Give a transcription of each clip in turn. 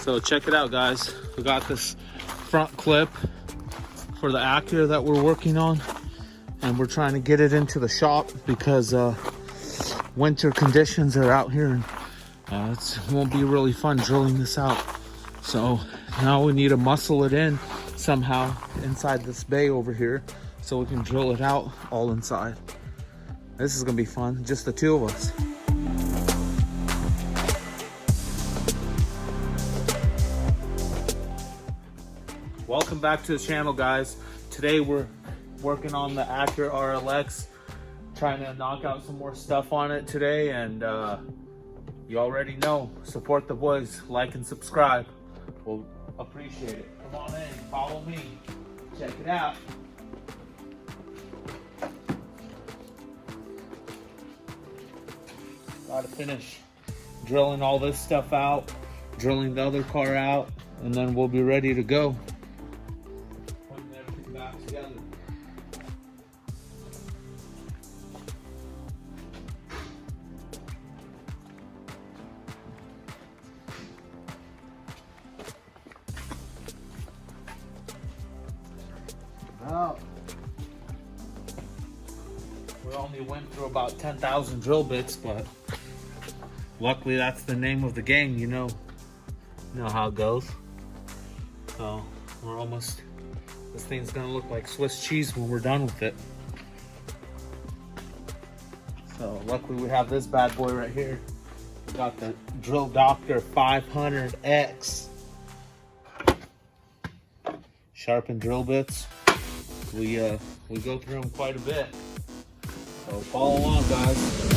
So check it out, guys. We got this front clip for the Acura that we're working on, and we're trying to get it into the shop because winter conditions are out here, and it won't be really fun drilling this out. So now we need to muscle it in somehow inside this bay over here so we can drill it out all inside. This is gonna be fun, just the two of us. Welcome back to the channel, guys. Today we're working on the Acura RLX, trying to knock out some more stuff on it today, and you already know, support the boys, like and subscribe. We'll appreciate it. Come on in, follow me, check it out. Gotta finish drilling all this stuff out, drilling the other car out, and then we'll be ready to go. Putting everything back together. Well, we only went through about 10,000 drill bits, but luckily that's the name of the game, you know how it goes. So we're almost, this thing's gonna look like Swiss cheese when we're done with it. So luckily we have this bad boy right here. We got the Drill Doctor 500X. Sharpened drill bits. We go through them quite a bit. So follow along, guys.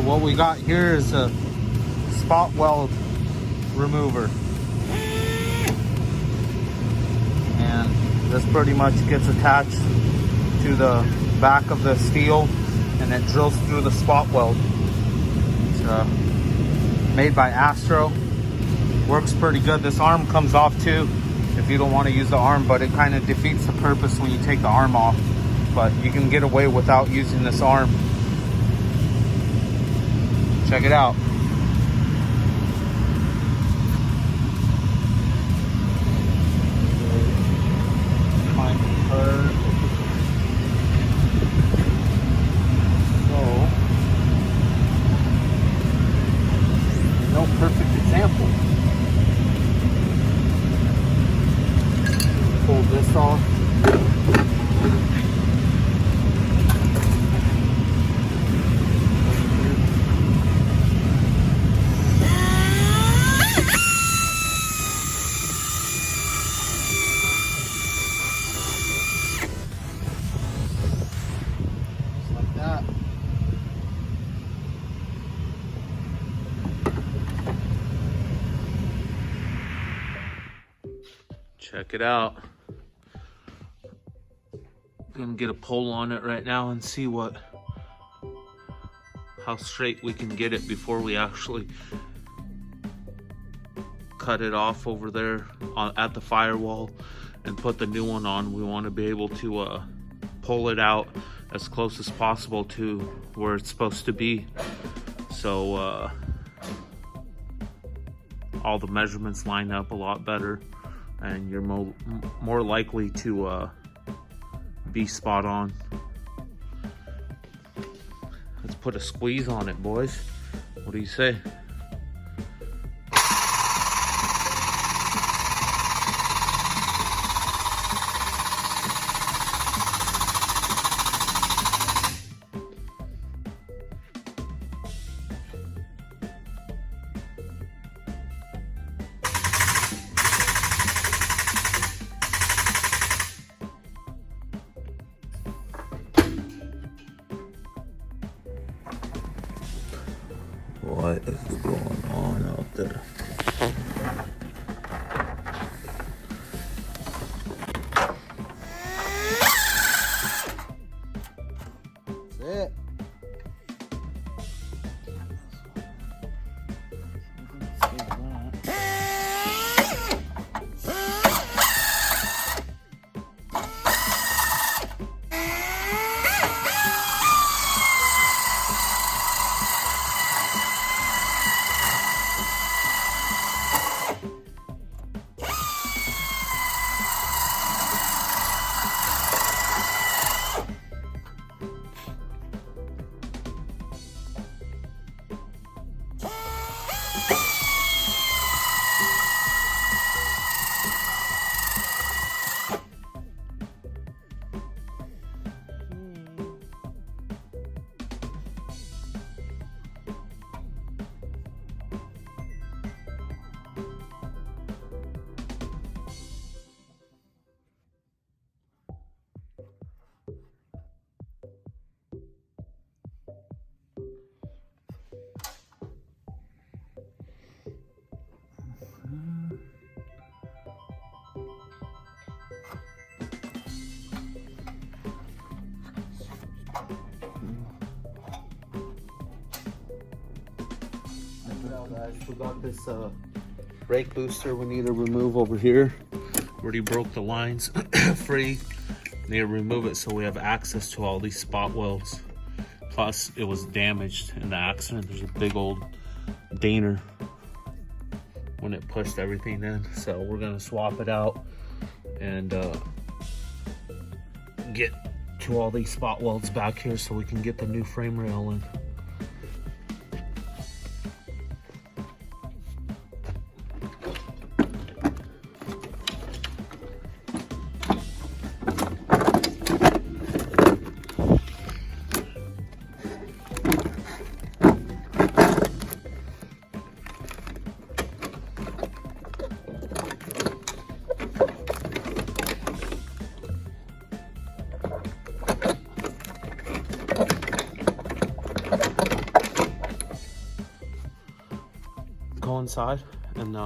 What we got here is a spot weld remover, and this pretty much gets attached to the back of the steel and it drills through the spot weld. It's made by Astro. Works pretty good. This arm comes off too if you don't want to use the arm, but it kind of defeats the purpose when you take the arm off. But you can get away without using this arm. Check it out. no perfect example. Pull this off. Check it out. Gonna get a pole on it right now and see how straight we can get it before we actually cut it off over there at the firewall and put the new one on. We want to be able to pull it out as close as possible to where it's supposed to be, so all the measurements line up a lot better and you're more likely to be spot on. Let's put a squeeze on it, boys. What do you say? What is going on out there? That's it. Guys, we got this brake booster we need to remove over here. Already broke the lines free. Need to remove it so we have access to all these spot welds. Plus, it was damaged in the accident. There's a big old daner when it pushed everything in. So we're gonna swap it out and get to all these spot welds back here so we can get the new frame rail in. Go inside and